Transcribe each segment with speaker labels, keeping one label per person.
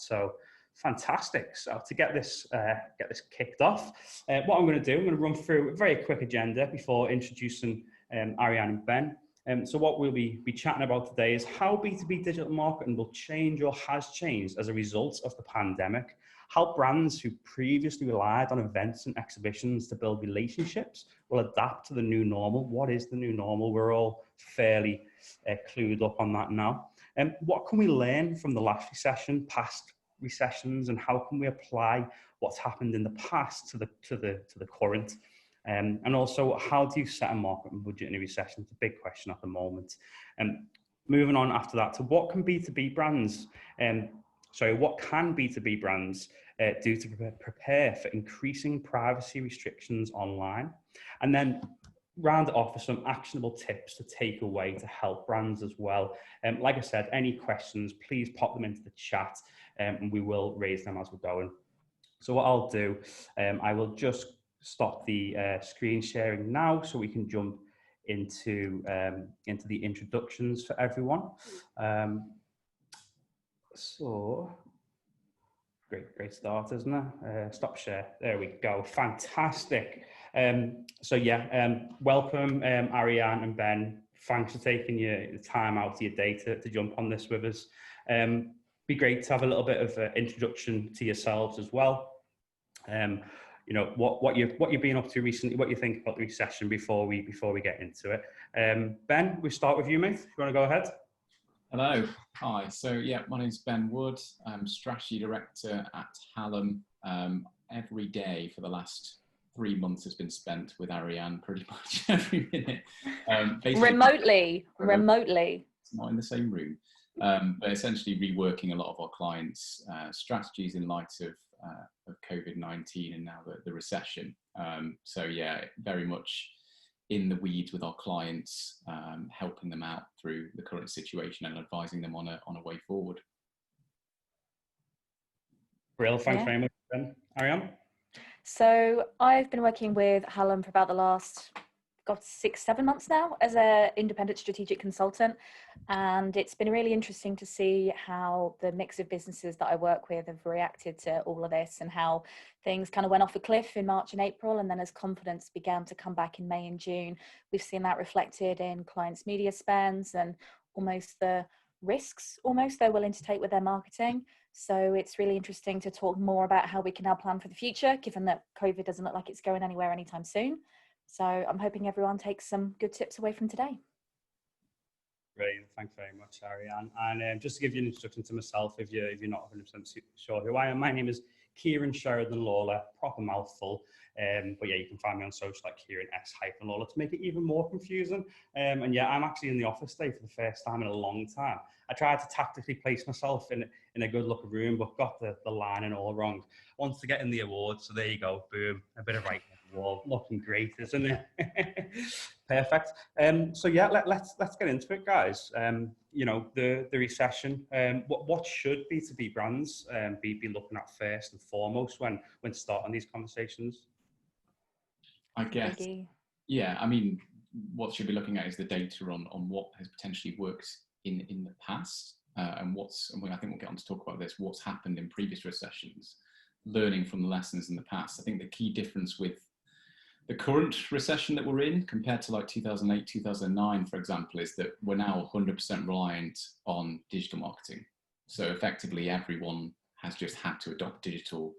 Speaker 1: So fantastic. So to get this kicked off, what I'm going to do, I'm going to run through a very quick agenda before introducing Arianne and Ben. So what we'll be chatting about today is how B2B digital marketing will change or has changed as a result of the pandemic, how brands who previously relied on events and exhibitions to build relationships will adapt to the new normal. What is the new normal? We're all fairly clued up on that now. What can we learn from the last recession, past recessions, and how can we apply what's happened in the past to the current? And also, how do you set a marketing budget in a recession? It's a big question at the moment. Moving on after that to what can B2B brands, what can B2B brands do to prepare for increasing privacy restrictions online? And then round it off with some actionable tips to take away to help brands as well. Like I said, any questions, please pop them into the chat and we will raise them as we're going. So what I'll do, I will just stop the screen sharing now so we can jump into the introductions for everyone. So great start, isn't it? Stop share. There we go. Fantastic. Welcome Arianne and Ben. Thanks for taking the time out of your day to jump on this with us. Be great to have a little bit of an introduction to yourselves as well. You know what you've been up to recently, what you think about the recession before we get into it. Ben, we start with you, mate. If you want to go ahead.
Speaker 2: Hello, hi. So yeah, my name's Ben Wood. I'm strategy director at Hallam. Every day for the last 3 months has been spent with Arianne, pretty much every minute.
Speaker 3: Remotely.
Speaker 2: It's not in the same room, but essentially reworking a lot of our clients' strategies in light of COVID-19 and now the recession. So yeah, very much in the weeds with our clients, helping them out through the current situation and advising them on a way forward.
Speaker 1: Brilliant, thanks very much, Ben. Arianne?
Speaker 3: So I've been working with Hallam for about the last 6-7 months now as an independent strategic consultant, and it's been really interesting to see how the mix of businesses that I work with have reacted to all of this and how things kind of went off a cliff in March and April, and then as confidence began to come back in May and June, we've seen that reflected in clients' media spends and almost the risks they're willing to take with their marketing. So it's really interesting to talk more about how we can now plan for the future, given that COVID doesn't look like it's going anywhere anytime soon. So I'm hoping everyone takes some good tips away from today.
Speaker 1: Brilliant, thanks very much, Arianne. And just to give you an introduction to myself, if you're not 100% sure who I am, my name is Kieran Sheridan Lawler, proper mouthful. But yeah, you can find me on social like Kieran S-Lawler to make it even more confusing. And yeah, I'm actually in the office today for the first time in a long time. I tried to tactically place myself in a good looking room, but got the lining all wrong. Wanted to get in the award, so there you go, boom, a bit of writing on the wall, looking great, isn't it? Perfect. So yeah, let's get into it, guys. You know, the recession. What should B2B brands be looking at first and foremost when starting these conversations?
Speaker 2: I guess, yeah, I mean, what should be looking at is the data on what has potentially worked in the past, and I think we'll get on to talk about this, what's happened in previous recessions, learning from the lessons in the past. I think the key difference with the current recession that we're in compared to like 2008, 2009, for example, is that we're now 100% reliant on digital marketing. So effectively everyone has just had to adopt digital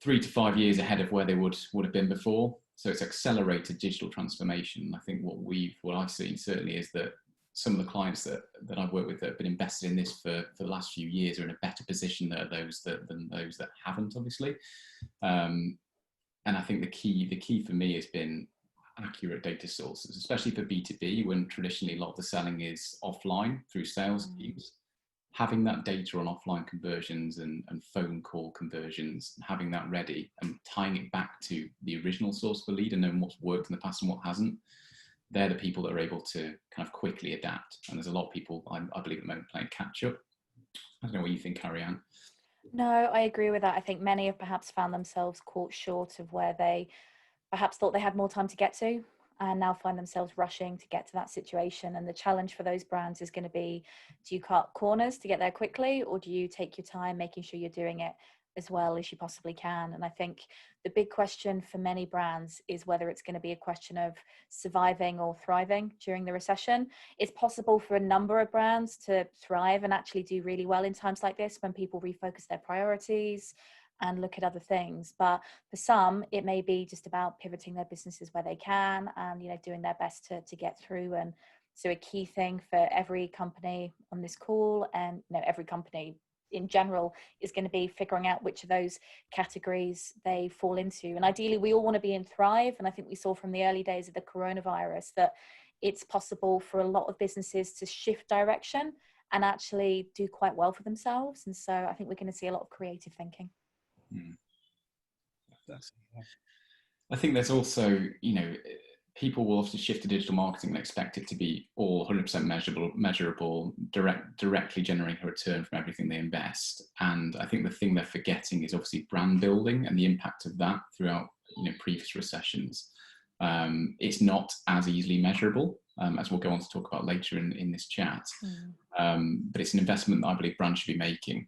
Speaker 2: 3 to 5 years ahead of where they would have been before. So it's accelerated digital transformation. I think what I've seen certainly is that some of the clients that I've worked with that have been invested in this for the last few years are in a better position than those that haven't, obviously. And I think the key for me has been accurate data sources, especially for B2B, when traditionally a lot of the selling is offline through sales teams. Having that data on offline conversions and phone call conversions, having that ready and tying it back to the original source of the lead and knowing what's worked in the past and what hasn't, they're the people that are able to kind of quickly adapt. And there's a lot of people, I believe, at the moment playing catch up. I don't know what you think, Arianne.
Speaker 3: No, I agree with that. I think many have perhaps found themselves caught short of where they perhaps thought they had more time to get to. and now find themselves rushing to get to that situation. And the challenge for those brands is going to be, do you cut corners to get there quickly, or do you take your time making sure you're doing it as well as you possibly can? And I think the big question for many brands is whether it's going to be a question of surviving or thriving during the recession. It's possible for a number of brands to thrive and actually do really well in times like this, when people refocus their priorities and look at other things. But for some, it may be just about pivoting their businesses where they can, and doing their best to get through. And so a key thing for every company on this call, and every company in general, is going to be figuring out which of those categories they fall into. And ideally, we all want to be in thrive. And I think we saw from the early days of the coronavirus that it's possible for a lot of businesses to shift direction and actually do quite well for themselves. And so I think we're going to see a lot of creative thinking.
Speaker 2: I think there's also, people will often shift to digital marketing and expect it to be all 100% measurable, directly generating a return from everything they invest. And I think the thing they're forgetting is obviously brand building and the impact of that throughout, previous recessions. It's not as easily measurable, as we'll go on to talk about later in this chat. But it's an investment that I believe brands should be making.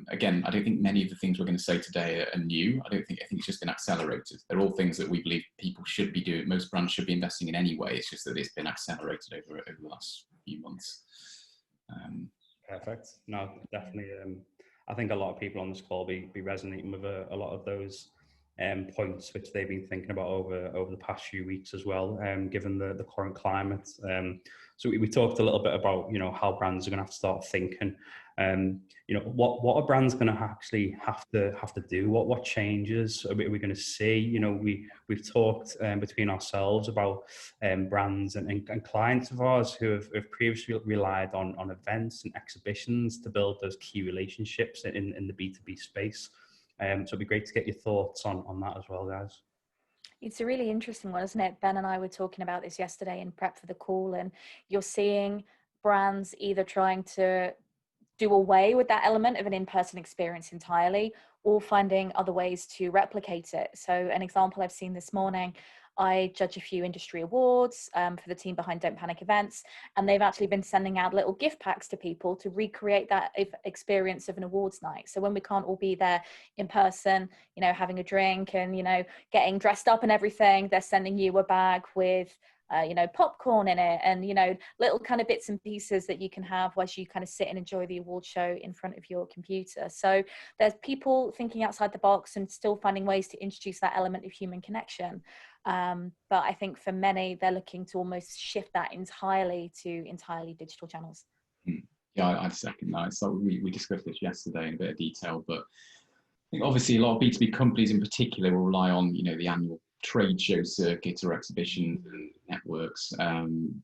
Speaker 2: Again, I don't think many of the things we're going to say today are new. I think it's just been accelerated. They're all things that we believe people should be doing. Most brands should be investing in anyway. It's just that it's been accelerated over the last few months.
Speaker 1: Perfect. No, definitely. I think a lot of people on this call be resonating with a lot of those points which they've been thinking about over the past few weeks as well, given the current climate. So we talked a little bit about how brands are going to have to start thinking. What are brands going to actually have to do? What changes are we going to see? We've talked between ourselves about brands and clients of ours who have previously relied on events and exhibitions to build those key relationships in the B2B space. So it'd be great to get your thoughts on that as well, guys.
Speaker 3: It's a really interesting one, isn't it? Ben and I were talking about this yesterday in prep for the call, and you're seeing brands either trying to do away with that element of an in-person experience entirely, or finding other ways to replicate it. So an example I've seen this morning, I judge a few industry awards for the team behind Don't Panic Events, and they've actually been sending out little gift packs to people to recreate that experience of an awards night. So when we can't all be there in person, having a drink and, getting dressed up and everything, they're sending you a bag with popcorn in it, and little kind of bits and pieces that you can have whilst you kind of sit and enjoy the award show in front of your computer. So there's people thinking outside the box and still finding ways to introduce that element of human connection. But I think for many, they're looking to almost shift that entirely to digital channels.
Speaker 2: Yeah, I'd second that. So we discussed this yesterday in a bit of detail, but I think obviously a lot of B2B companies in particular will rely on the annual trade show circuits or exhibitions and networks,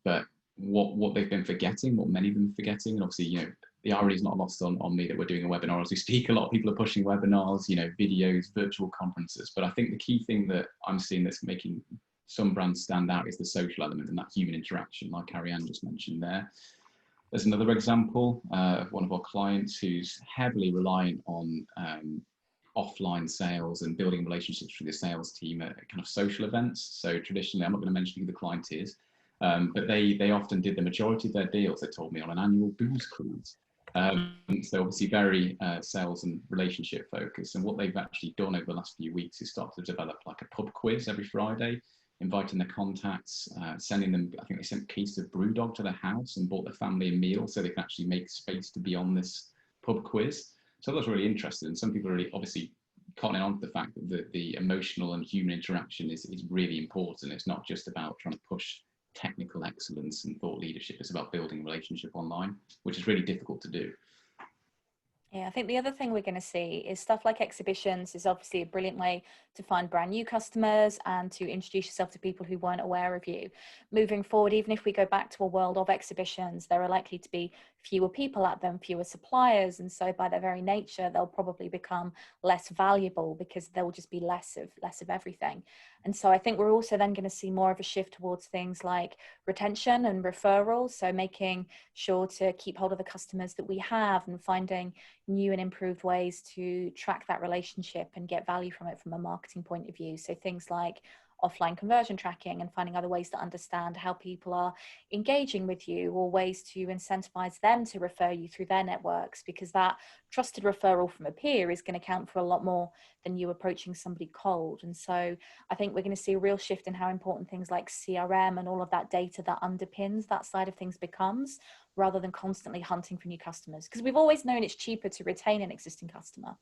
Speaker 2: but what they've been forgetting, what many of them are forgetting, and obviously the irony is not lost on me that we're doing a webinar as we speak. A lot of people are pushing webinars, videos, virtual conferences, but I think the key thing that I'm seeing that's making some brands stand out is the social element and that human interaction, like Arianne just mentioned there. There's another example of one of our clients who's heavily reliant on offline sales and building relationships with the sales team at kind of social events. So traditionally, I'm not going to mention who the client is, but they often did the majority of their deals, they told me, on an annual booze cruise. So obviously very sales and relationship focused. And what they've actually done over the last few weeks is start to develop like a pub quiz every Friday, inviting their contacts, sending them, I think they sent keys to Brewdog to their house and bought their family a meal so they can actually make space to be on this pub quiz. So that was really interesting. And some people are really obviously cottoning on to the fact that the emotional and human interaction is really important. It's not just about trying to push technical excellence and thought leadership. It's about building a relationship online, which is really difficult to do.
Speaker 3: Yeah, I think the other thing we're going to see is stuff like exhibitions is obviously a brilliant way to find brand new customers and to introduce yourself to people who weren't aware of you. Moving forward, even if we go back to a world of exhibitions, there are likely to be fewer people at them, fewer suppliers, and so by their very nature, they'll probably become less valuable because there will just be less of everything. And so I think we're also then going to see more of a shift towards things like retention and referrals. So making sure to keep hold of the customers that we have and finding new and improved ways to track that relationship and get value from it from a marketing point of view. So things like offline conversion tracking and finding other ways to understand how people are engaging with you, or ways to incentivize them to refer you through their networks, because that trusted referral from a peer is going to count for a lot more than you approaching somebody cold. And so I think we're going to see a real shift in how important things like CRM and all of that data that underpins that side of things becomes, rather than constantly hunting for new customers. Because we've always known it's cheaper to retain an existing customer.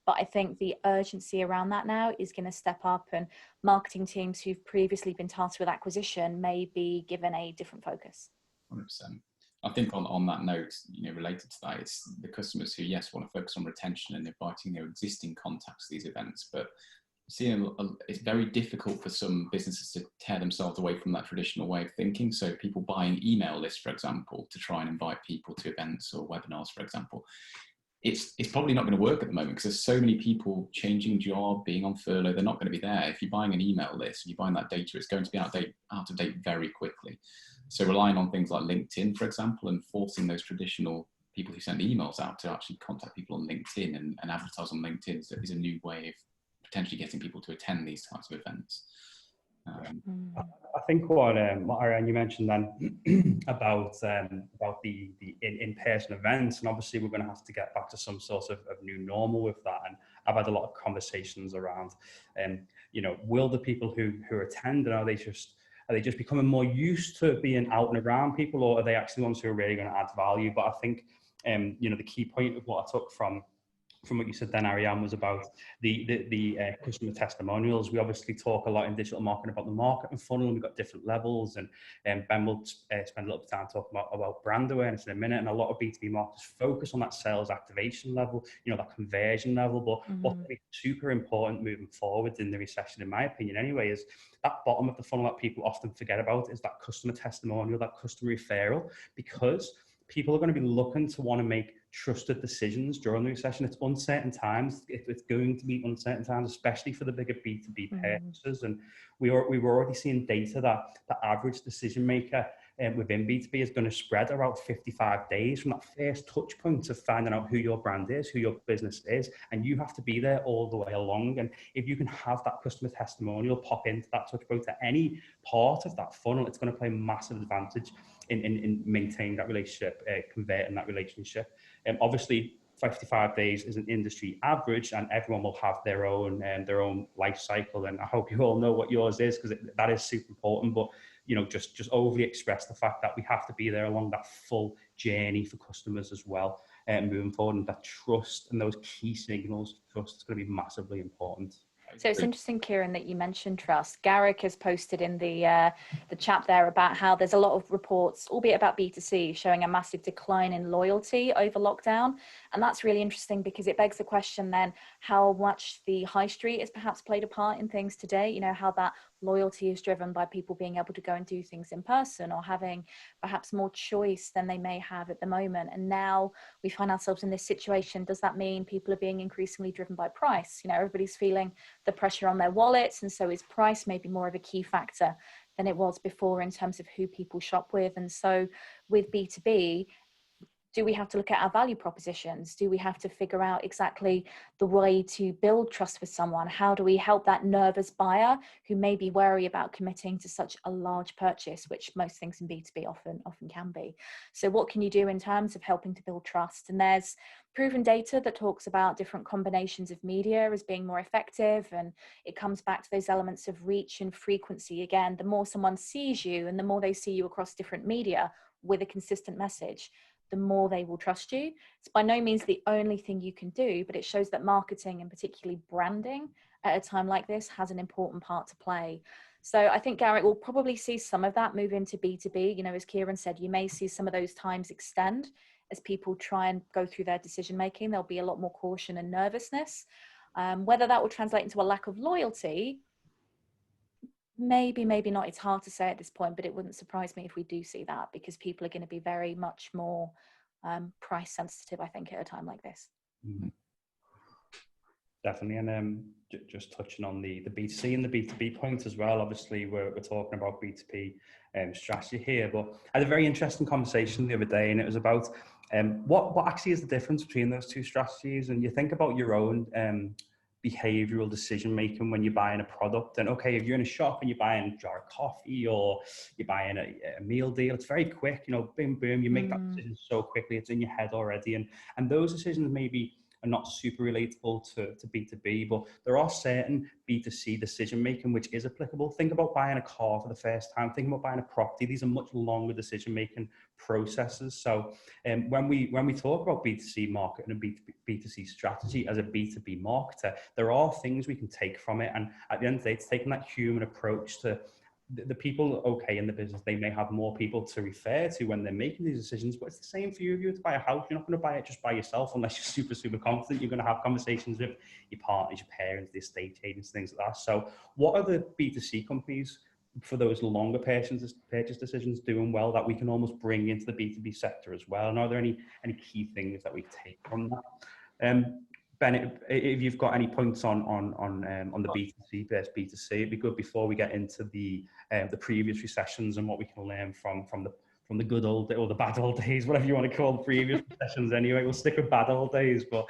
Speaker 3: But I think the urgency around that now is going to step up, and marketing teams who've previously been tasked with acquisition may be given a different focus.
Speaker 2: 100%. I think on that note, related to that, it's the customers who, yes, want to focus on retention and inviting their existing contacts to these events, but seeing it's very difficult for some businesses to tear themselves away from that traditional way of thinking. So people buying email lists, for example, to try and invite people to events or webinars, for example, it's probably not going to work at the moment, because there's so many people changing job, being on furlough. They're not going to be there. If you're buying an email list, if you're buying that data, it's going to be out of date very quickly. So relying on things like LinkedIn, for example, and forcing those traditional people who send emails out to actually contact people on LinkedIn and advertise on LinkedIn is a new way of potentially getting people to attend these types of events.
Speaker 1: I think what Arianne, you mentioned then about the in-person events, and obviously we're going to have to get back to some sort of new normal with that. And I've had a lot of conversations around, will the people who attend, and are they just becoming more used to being out and around people, or are they actually ones who are really going to add value? But I think, the key point of what I took from what you said then, Arianne, was about the customer testimonials. We obviously talk a lot in digital marketing about the marketing funnel, and we've got different levels, and Ben will spend a little bit of time talking about brand awareness in a minute, and a lot of B2B marketers focus on that sales activation level, that conversion level. But what's going to be super important moving forward in the recession, in my opinion anyway, is that bottom of the funnel that people often forget about, is that customer testimonial, that customer referral, because people are going to be looking to want to make trusted decisions during the recession. It's uncertain times. It's going to be uncertain times, especially for the bigger B2B purchases. And we were already seeing data that the average decision maker within B2B is going to spread around 55 days from that first touch point of finding out who your brand is, who your business is, and you have to be there all the way along. And if you can have that customer testimonial pop into that touch point at any part of that funnel, it's going to play a massive advantage in maintaining that relationship, converting that relationship. Obviously, 55 days is an industry average, and everyone will have their own life cycle. And I hope you all know what yours is, because that is super important. But just overly express the fact that we have to be there along that full journey for customers as well, moving forward. And that trust and those key signals of trust is going to be massively important.
Speaker 3: So it's interesting, Kieran, that you mentioned trust. Garrick has posted in the chat there about how there's a lot of reports, albeit about B2C, showing a massive decline in loyalty over lockdown. And that's really interesting, because it begs the question then how much the high street has perhaps played a part in things today, how that loyalty is driven by people being able to go and do things in person, or having perhaps more choice than they may have at the moment. And now we find ourselves in this situation. Does that mean people are being increasingly driven by price? Everybody's feeling the pressure on their wallets, and so is price maybe more of a key factor than it was before in terms of who people shop with. And so with B2B, do we have to look at our value propositions? Do we have to figure out exactly the way to build trust with someone? How do we help that nervous buyer who may be wary about committing to such a large purchase, which most things in B2B often can be? So what can you do in terms of helping to build trust? And there's proven data that talks about different combinations of media as being more effective. And it comes back to those elements of reach and frequency. Again, the more someone sees you and the more they see you across different media with a consistent message, the more they will trust you. It's by no means the only thing you can do, but it shows that marketing, and particularly branding at a time like this, has an important part to play. So I think Garrett will probably see some of that move into B2B. As Kieran said, you may see some of those times extend as people try and go through their decision making. There'll be a lot more caution and nervousness. Whether that will translate into a lack of loyalty, maybe not. It's hard to say at this point, but it wouldn't surprise me if we do see that, because people are going to be very much more price sensitive, I think, at a time like this.
Speaker 1: Definitely. And just touching on the B2C and the B2B point as well. Obviously, we're talking about B2B strategy here, but I had a very interesting conversation the other day, and it was about what actually is the difference between those two strategies. And you think about your own behavioral decision making when you're buying a product. And okay, if you're in a shop and you're buying a jar of coffee or you're buying a meal deal, it's very quick, you know, boom, boom, you make that decision so quickly, it's in your head already. And those decisions maybe are not super relatable to B2B, but there are certain B2C decision making which is applicable. Think about buying a car for the first time, think about buying a property. These are much longer decision making processes. So when we talk about B2C marketing and B2C strategy as a B2B marketer, there are things we can take from it. And at the end of the day, it's taking that human approach to the people, okay, in the business, they may have more people to refer to when they're making these decisions, but it's the same for you. If you were to buy a house, you're not going to buy it just by yourself unless you're super, super confident. You're going to have conversations with your partners, your parents, the estate agents, things like that. So what are the B2C companies for those longer purchase decisions doing well that we can almost bring into the B2B sector as well? And are there any key things that we take from that? Ben, if you've got any points on the B2C versus B2C, it'd be good before we get into the previous recessions and what we can learn from the good old or the bad old days, whatever you want to call the previous recessions. Anyway, we'll stick with bad old days, but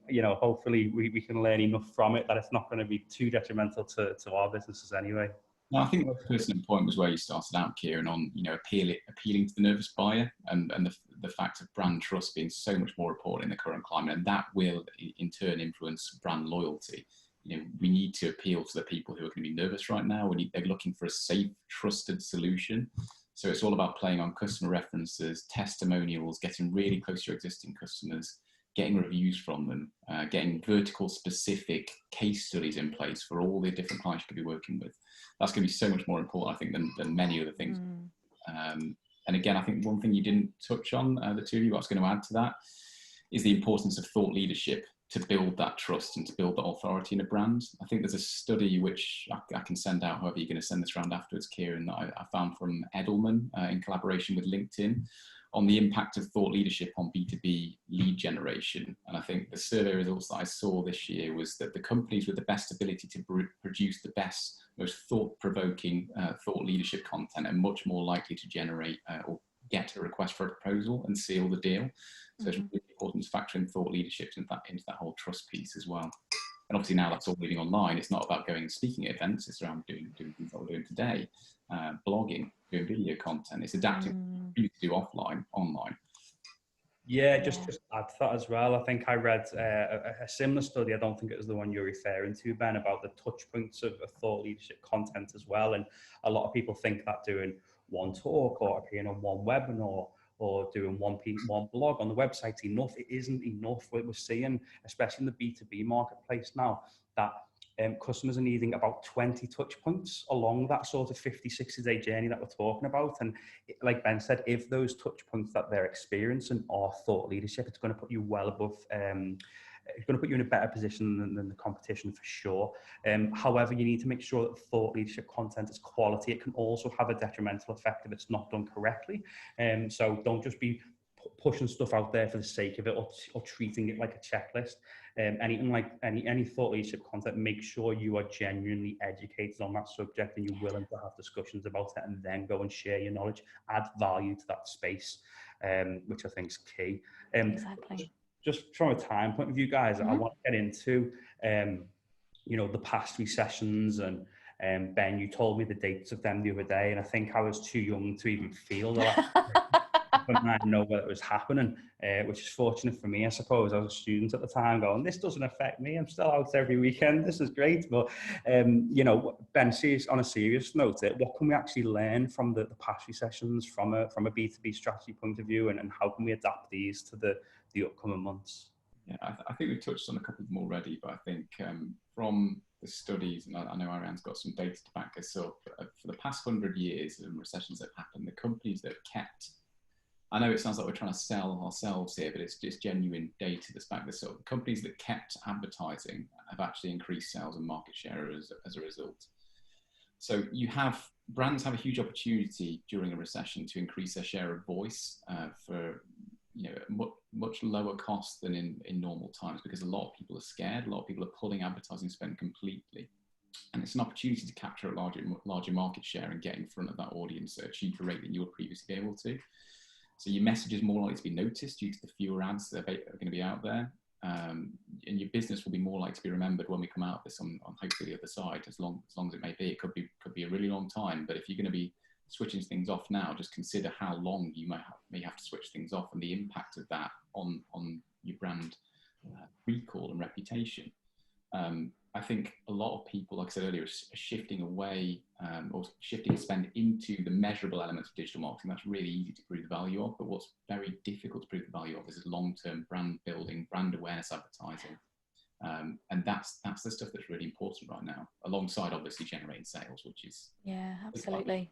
Speaker 1: you know, hopefully we can learn enough from it that it's not going to be too detrimental to our businesses anyway.
Speaker 2: No, I think the pertinent point was where you started out, Kieran, on, you know, appealing to the nervous buyer and the fact of brand trust being so much more important in the current climate, and that will in turn influence brand loyalty. You know, we need to appeal to the people who are going to be nervous right now. They're looking for a safe, trusted solution. So it's all about playing on customer references, testimonials, getting really close to your existing customers, getting reviews from them, getting vertical specific case studies in place for all the different clients you could be working with. That's going to be so much more important, I think, than many other things. And again, I think one thing you didn't touch on, the two of you, I was going to add to that, is the importance of thought leadership to build that trust and to build that authority in a brand. I think there's a study which I can send out, however you're going to send this around afterwards, Kieran, that I found from Edelman in collaboration with LinkedIn on the impact of thought leadership on B2B lead generation. And I think the survey results that I saw this year was that the companies with the best ability to produce the best, most thought-provoking thought leadership content are much more likely to generate or get a request for a proposal and seal the deal. So it's really important to factor in thought leadership into that whole trust piece as well. And obviously now that's all moving online. It's not about going and speaking at events. It's around doing things that we're doing today, blogging, doing video content. It's adapting to do offline, online.
Speaker 1: Yeah, just add to that as well. I think I read a similar study. I don't think it was the one you're referring to, Ben, about the touch points of thought leadership content as well. And a lot of people think that doing one talk or appearing on one webinar or doing one blog on the website enough. It isn't enough. What we're seeing, especially in the B2B marketplace now, that customers are needing about 20 touch points along that sort of 50, 60-day journey that we're talking about. And like Ben said, if those touch points that they're experiencing are thought leadership, it's going to put you well above, it's going to put you in a better position than the competition for sure. However, you need to make sure that thought leadership content is quality. It can also have a detrimental effect if it's not done correctly. So don't just be pushing stuff out there for the sake of it or treating it like a checklist. Anything like any thought leadership content, make sure you are genuinely educated on that subject and you're willing to have discussions about it and then go and share your knowledge, add value to that space, which I think is key.
Speaker 3: Exactly.
Speaker 1: Just from a time point of view, guys, I want to get into, you know, the past recessions and Ben, you told me the dates of them the other day, and I think I was too young to even feel that. I didn't know what was happening, which is fortunate for me, I suppose. I was a student at the time going, this doesn't affect me. I'm still out every weekend. This is great. But, you know, Ben, on a serious note, what can we actually learn from the past recessions from a B2B strategy point of view, and how can we adapt these to the upcoming months?
Speaker 2: Yeah, I think we've touched on a couple of them already, but I think from the studies, and I know Arianne's got some data to back this up, for the past 100 years of recessions that have happened, the companies that have kept, I know it sounds like we're trying to sell ourselves here, but it's just genuine data that's back this up. The companies that kept advertising have actually increased sales and market share as a result. So brands have a huge opportunity during a recession to increase their share of voice for much lower cost than in normal times, because a lot of people are scared. A lot of people are pulling advertising spend completely. And it's an opportunity to capture a larger market share and get in front of that audience at a cheaper rate than you were previously able to. So your message is more likely to be noticed due to the fewer ads that are going to be out there. and your business will be more likely to be remembered when we come out of this on hopefully the other side, as long as it may be. It could be a really long time, but if you're going to be switching things off now, just consider how long you may have to switch things off, and the impact of that on your brand recall and reputation. I think a lot of people, like I said earlier, are shifting away or shifting spend into the measurable elements of digital marketing. That's really easy to prove the value of, but what's very difficult to prove the value of is long-term brand building, brand awareness advertising. And that's the stuff that's really important right now, alongside obviously generating sales, which is...
Speaker 3: Yeah, absolutely.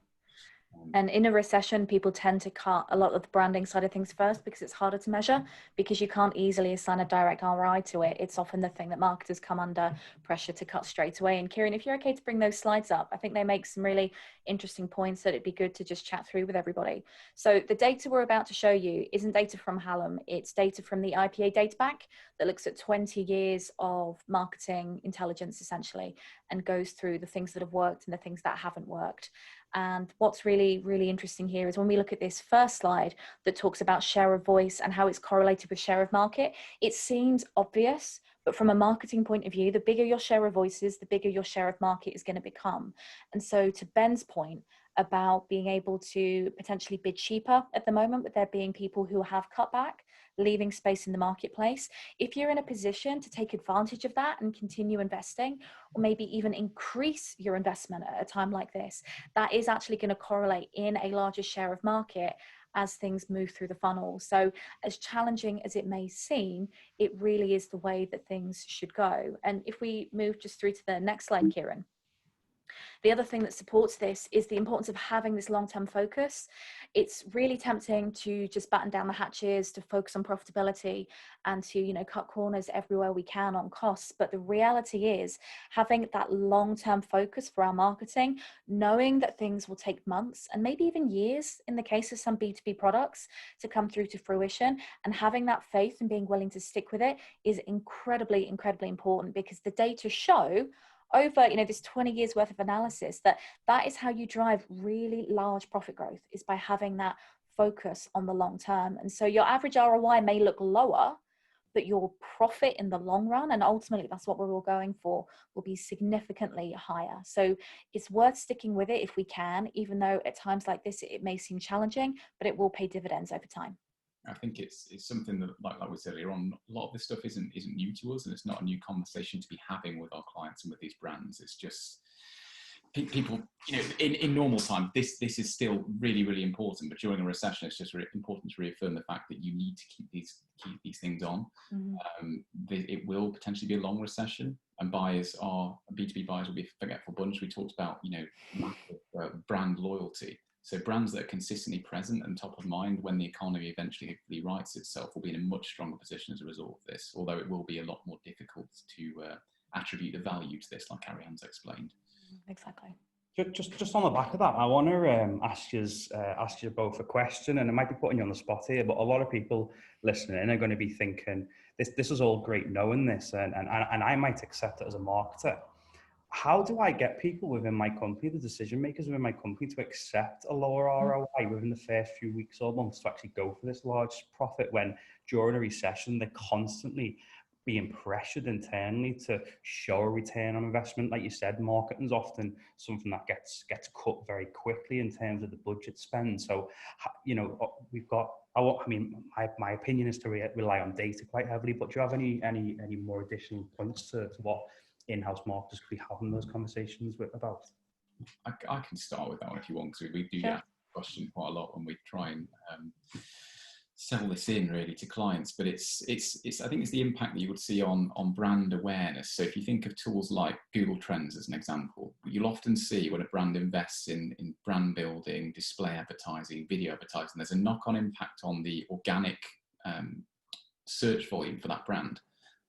Speaker 3: And in a recession, people tend to cut a lot of the branding side of things first because it's harder to measure, because you can't easily assign a direct ROI to it. It's often the thing that marketers come under pressure to cut straight away. And Kieran, if you're okay to bring those slides up, I think they make some really interesting points that it'd be good to just chat through with everybody. So the data we're about to show you isn't data from Hallam, it's data from the IPA data bank that looks at 20 years of marketing intelligence essentially, and goes through the things that have worked and the things that haven't worked. And what's really, really interesting here is when we look at this first slide that talks about share of voice and how it's correlated with share of market, it seems obvious, but from a marketing point of view, the bigger your share of voice is, the bigger your share of market is going to become. And so to Ben's point about being able to potentially bid cheaper at the moment, with there being people who have cut back, leaving space in the marketplace, if you're in a position to take advantage of that and continue investing, or maybe even increase your investment at a time like this, that is actually going to correlate in a larger share of market as things move through the funnel. So as challenging as it may seem, it really is the way that things should go. And if we move just through to the next slide, Kieran. The other thing that supports this is the importance of having this long-term focus. It's really tempting to just batten down the hatches, to focus on profitability and to, you know, cut corners everywhere we can on costs. But the reality is having that long-term focus for our marketing, knowing that things will take months and maybe even years in the case of some B2B products to come through to fruition, and having that faith and being willing to stick with it is incredibly, incredibly important, because the data show over, you know, this 20 years worth of analysis that is how you drive really large profit growth, is by having that focus on the long term. And so your average ROI may look lower, but your profit in the long run, and ultimately that's what we're all going for, will be significantly higher. So it's worth sticking with it if we can, even though at times like this it may seem challenging, but it will pay dividends over time.
Speaker 2: I think it's something that, like we said earlier on, a lot of this stuff isn't new to us, and it's not a new conversation to be having with our clients and with these brands. It's just people, you know, in normal time, this is still really, really important. But during a recession, it's just really important to reaffirm the fact that you need to keep these things on. Mm-hmm. It will potentially be a long recession, and B2B buyers will be a forgetful bunch. We talked about, you know, brand loyalty. So brands that are consistently present and top of mind when the economy eventually rights itself will be in a much stronger position as a result of this, although it will be a lot more difficult to attribute the value to this, like Arianne's explained.
Speaker 3: Exactly.
Speaker 1: Just on the back of that, I want to ask you both a question, and I might be putting you on the spot here, but a lot of people listening are going to be thinking, this is all great knowing this, and I might accept it as a marketer. How do I get people within my company, the decision makers within my company, to accept a lower ROI within the first few weeks or months to actually go for this large profit, when during a recession they're constantly being pressured internally to show a return on investment? Like you said, marketing is often something that gets cut very quickly in terms of the budget spend. So, you know, we've got, I mean, my opinion is to rely on data quite heavily, but do you have any more additional points to what in-house marketers could be having those conversations about?
Speaker 2: I can start with that one if you want, because we do get that question quite a lot when we try and sell this in really to clients. But it's I think it's the impact that you would see on brand awareness. So if you think of tools like Google Trends as an example, you'll often see when a brand invests in brand building, display advertising, video advertising, there's a knock-on impact on the organic search volume for that brand.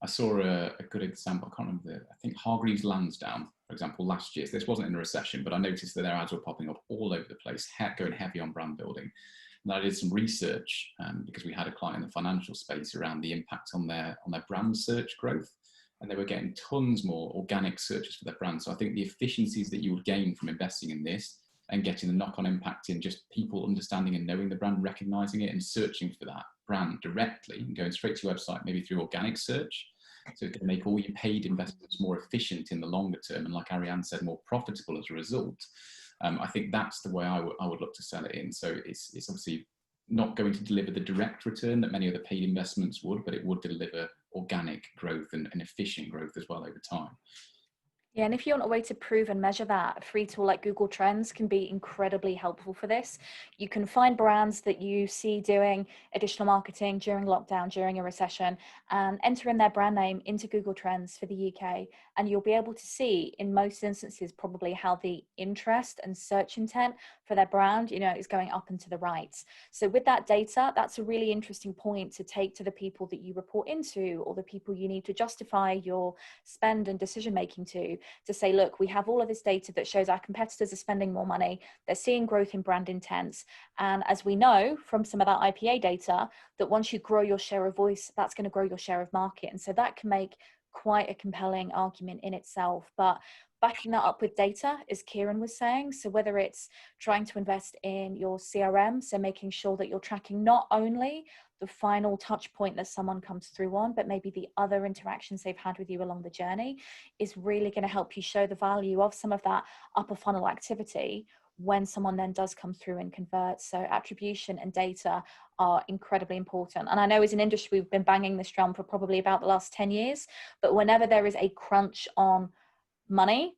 Speaker 2: I saw a good example, I can't remember, I think Hargreaves Lansdown, for example, last year. So this wasn't in a recession, but I noticed that their ads were popping up all over the place, going heavy on brand building. And I did some research because we had a client in the financial space around the impact on their brand search growth. And they were getting tons more organic searches for their brand. So I think the efficiencies that you would gain from investing in this and getting the knock-on impact in just people understanding and knowing the brand, recognizing it and searching for that brand directly and going straight to your website, maybe through organic search. So it can make all your paid investments more efficient in the longer term, and like Arianne said, more profitable as a result. I think that's the way I would look to sell it in. So it's obviously not going to deliver the direct return that many other paid investments would, but it would deliver organic growth and efficient growth as well over time.
Speaker 3: Yeah, and if you want a way to prove and measure that, a free tool like Google Trends can be incredibly helpful for this. You can find brands that you see doing additional marketing during lockdown, during a recession, and enter in their brand name into Google Trends for the UK. And you'll be able to see, in most instances, probably how the interest and search intent for their brand, is going up and to the right. So with that data, that's a really interesting point to take to the people that you report into, or the people you need to justify your spend and decision making to say, look, we have all of this data that shows our competitors are spending more money, they're seeing growth in brand intents. And as we know from some of that IPA data, that once you grow your share of voice, that's going to grow your share of market. And so that can make quite a compelling argument in itself. But backing that up with data, as Kieran was saying, so whether it's trying to invest in your CRM, so making sure that you're tracking not only the final touch point that someone comes through on, but maybe the other interactions they've had with you along the journey, is really going to help you show the value of some of that upper funnel activity when someone then does come through and convert. So attribution and data are incredibly important. And I know as an industry, we've been banging this drum for probably about the last 10 years, but whenever there is a crunch on money,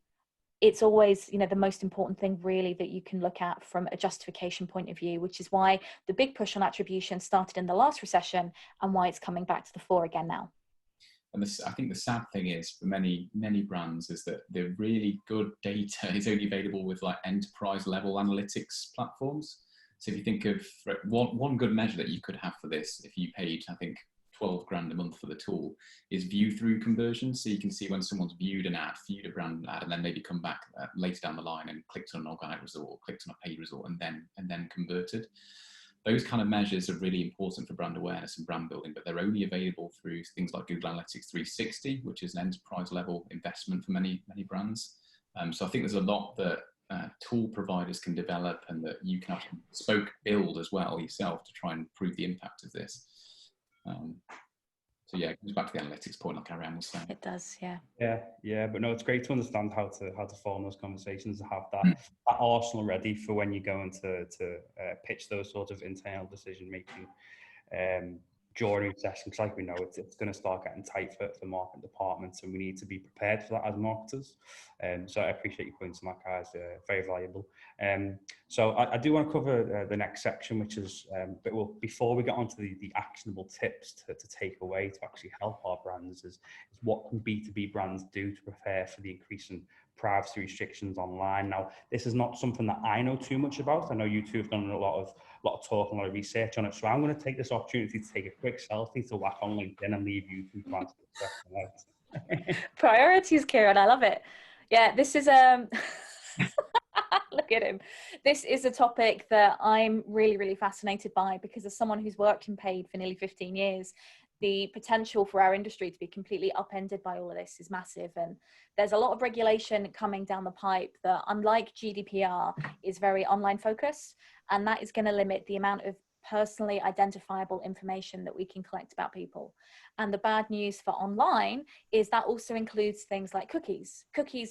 Speaker 3: it's always, the most important thing really that you can look at from a justification point of view, which is why the big push on attribution started in the last recession and why it's coming back to the fore again now.
Speaker 2: And I think the sad thing is for many brands is that the really good data is only available with like enterprise level analytics platforms. So if you think of one good measure that you could have for this, if you paid, I think, 12 grand a month for the tool, is view through conversion. So you can see when someone's viewed an ad, viewed a brand ad, and then maybe come back later down the line and clicked on an organic result, or clicked on a paid result, and then converted. Those kind of measures are really important for brand awareness and brand building, but they're only available through things like Google Analytics 360, which is an enterprise level investment for many brands. So I think there's a lot that tool providers can develop, and that you can actually bespoke build as well yourself to try and prove the impact of this. So yeah, it goes back to the analytics point, like Arianne was saying.
Speaker 3: It does, yeah.
Speaker 1: Yeah, but no, it's great to understand how to form those conversations and have that arsenal ready for when you're going to pitch those sort of internal decision making during recession. Because like we know, it's going to start getting tight for marketing departments, and we need to be prepared for that as marketers. So I appreciate your points on that, guys. Very valuable. So I do want to cover the next section, which is, but before we get onto the actionable tips to take away to actually help our brands, is what can B2B brands do to prepare for the increasing privacy restrictions online. Now, this is not something that I know too much about. I know you two have done a lot of talk and a lot of research on it. So I'm going to take this opportunity to take a quick selfie to whack on LinkedIn and leave you to answer the question.
Speaker 3: Priorities, Kieran. I love it. Yeah, this is look at him. This is a topic that I'm really, really fascinated by, because as someone who's worked in paid for nearly 15 years, the potential for our industry to be completely upended by all of this is massive. And there's a lot of regulation coming down the pipe that, unlike GDPR, is very online focused. And that is going to limit the amount of personally identifiable information that we can collect about people. And the bad news for online is that also includes things like cookies,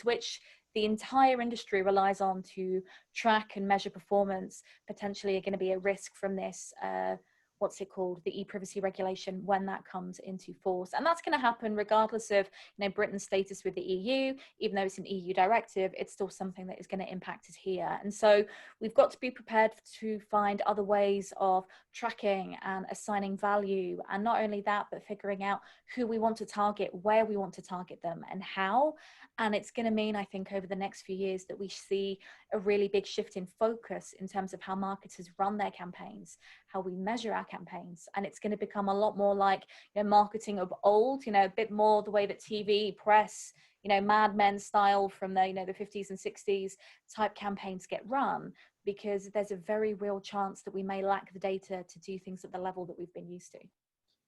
Speaker 3: which the entire industry relies on to track and measure performance, potentially are going to be at risk from this, the e-privacy regulation, when that comes into force. And that's going to happen regardless of Britain's status with the EU. Even though it's an EU directive, it's still something that is going to impact us here. And so we've got to be prepared to find other ways of tracking and assigning value. And not only that, but figuring out who we want to target, where we want to target them, and how. And it's going to mean, I think, over the next few years that we see a really big shift in focus in terms of how marketers run their campaigns, how we measure our campaigns. And it's going to become a lot more like marketing of old, a bit more the way that TV, press, Mad Men style from the, the 50s and 60s type campaigns get run, because there's a very real chance that we may lack the data to do things at the level that we've been used to.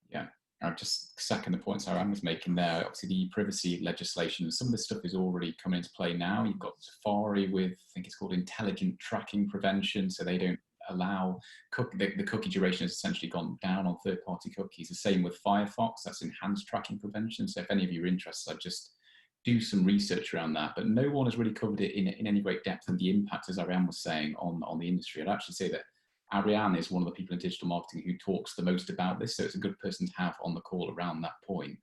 Speaker 2: Yeah. I'll just second the points Arianne was making there. Obviously, the privacy legislation, some of this stuff is already coming into play now. You've got Safari with, I think it's called intelligent tracking prevention, so they don't allow the cookie duration has essentially gone down on third-party cookies. The same with Firefox, that's enhanced tracking prevention. So if any of you are interested, I'd just do some research around that. But no one has really covered it in any great depth and the impact, as Arianne was saying, on the industry. I'd actually say that Arianne is one of the people in digital marketing who talks the most about this, so it's a good person to have on the call around that point.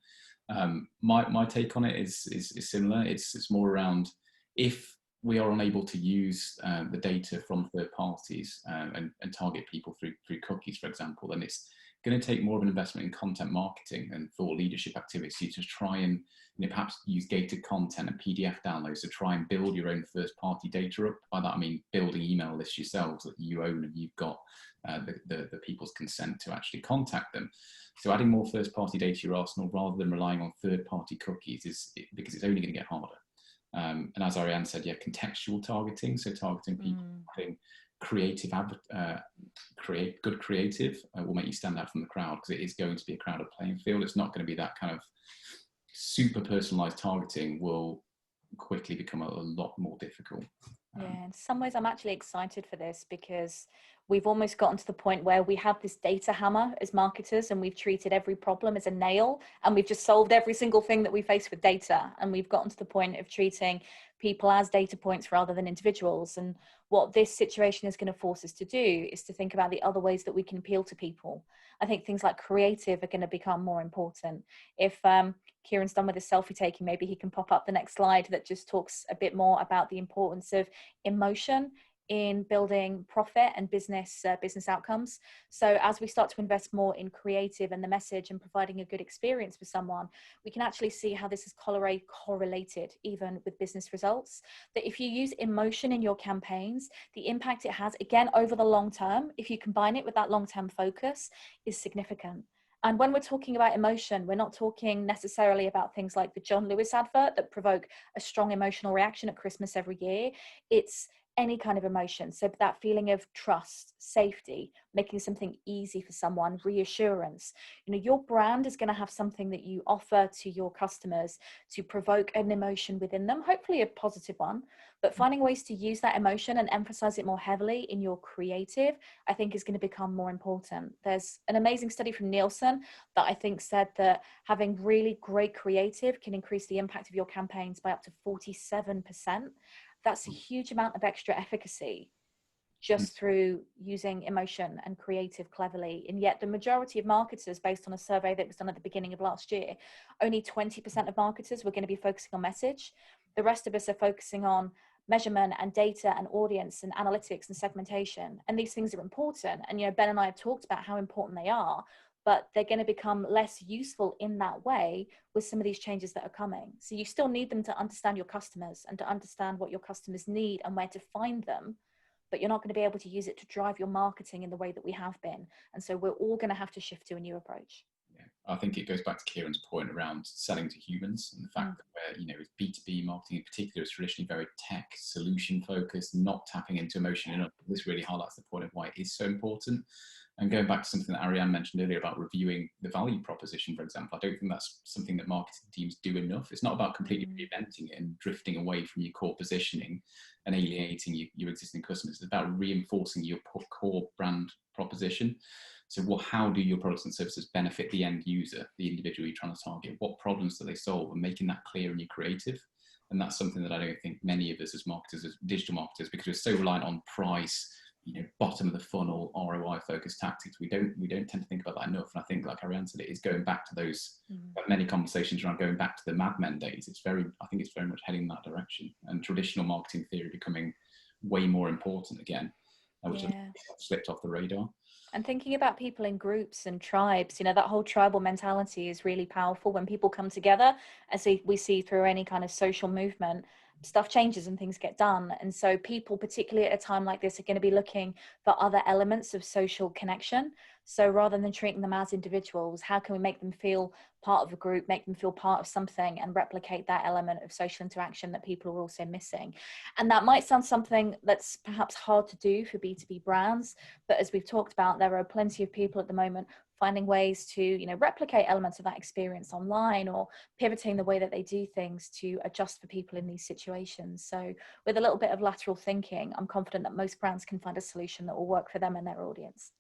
Speaker 2: My take on it is similar. It's more around, if we are unable to use the data from third parties and target people through cookies, for example, then it's going to take more of an investment in content marketing and thought leadership activity to try and perhaps use gated content and PDF downloads to try and build your own first party data up. By that I mean building email lists yourselves that you own and you've got the people's consent to actually contact them. So adding more first party data to your arsenal rather than relying on third party cookies because it's only going to get harder. And as Arianne said, yeah, contextual targeting, so targeting people having creative good creative will make you stand out from the crowd, because it is going to be a crowded playing field. It's not going to be that kind of super personalized targeting will quickly become a lot more difficult.
Speaker 3: Yeah, in some ways I'm actually excited for this, because we've almost gotten to the point where we have this data hammer as marketers, and we've treated every problem as a nail, and we've just solved every single thing that we face with data. And we've gotten to the point of treating people as data points rather than individuals. And what this situation is going to force us to do is to think about the other ways that we can appeal to people. I think things like creative are going to become more important. If Kieran's done with his selfie taking, maybe he can pop up the next slide that just talks a bit more about the importance of emotion in building profit and business outcomes. So as we start to invest more in creative and the message and providing a good experience for someone, we can actually see how this is correlated even with business results. That if you use emotion in your campaigns, the impact it has, again, over the long term, if you combine it with that long-term focus, is significant. And when we're talking about emotion, we're not talking necessarily about things like the John Lewis advert that provoke a strong emotional reaction at Christmas every year. It's any kind of emotion. So that feeling of trust, safety, making something easy for someone, reassurance. Your brand is going to have something that you offer to your customers to provoke an emotion within them, hopefully a positive one, but finding ways to use that emotion and emphasize it more heavily in your creative, I think is going to become more important. There's an amazing study from Nielsen that I think said that having really great creative can increase the impact of your campaigns by up to 47%. That's a huge amount of extra efficacy just through using emotion and creative cleverly. And yet the majority of marketers, based on a survey that was done at the beginning of last year, only 20% of marketers were going to be focusing on message. The rest of us are focusing on measurement and data and audience and analytics and segmentation. And these things are important. And, Ben and I have talked about how important they are, but they're going to become less useful in that way with some of these changes that are coming. So you still need them to understand your customers and to understand what your customers need and where to find them, but you're not going to be able to use it to drive your marketing in the way that we have been. And so we're all going to have to shift to a new approach.
Speaker 2: Yeah, I think it goes back to Kieran's point around selling to humans, and the fact that where, B2B marketing in particular is traditionally very tech solution focused, not tapping into emotion enough. This really highlights the point of why it is so important. And going back to something that Arianne mentioned earlier about reviewing the value proposition, for example, I don't think that's something that marketing teams do enough. It's not about completely reinventing it and drifting away from your core positioning and alienating your existing customers. It's about reinforcing your core brand proposition. So how do your products and services benefit the end user, the individual you're trying to target? What problems do they solve? And making that clear in your creative. And that's something that I don't think many of us as marketers, as digital marketers, because we're so reliant on price, bottom of the funnel, ROI focused tactics. We don't tend to think about that enough. And I think, like Arianne said, it is going back to those many conversations around going back to the Mad Men days. I think it's very much heading in that direction, and traditional marketing theory becoming way more important again, which has slipped off the radar.
Speaker 3: And thinking about people in groups and tribes, that whole tribal mentality is really powerful when people come together. As we see through any kind of social movement, stuff changes and things get done. And so people, particularly at a time like this, are going to be looking for other elements of social connection. So rather than treating them as individuals, how can we make them feel part of a group, make them feel part of something, and replicate that element of social interaction that people are also missing? And that might sound something that's perhaps hard to do for B2B brands, but as we've talked about, there are plenty of people at the moment finding ways to, you know, replicate elements of that experience online, or pivoting the way that they do things to adjust for people in these situations. So with a little bit of lateral thinking, I'm confident that most brands can find a solution that will work for them and their audience.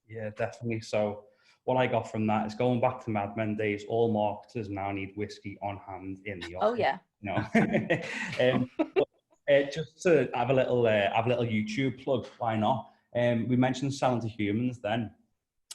Speaker 1: Yeah, definitely. So what I got from that is, going back to Mad Men days, all marketers now need whiskey on hand in the office.
Speaker 3: Oh yeah.
Speaker 1: No. Just to have a little YouTube plug, why not? We mentioned selling to humans. Then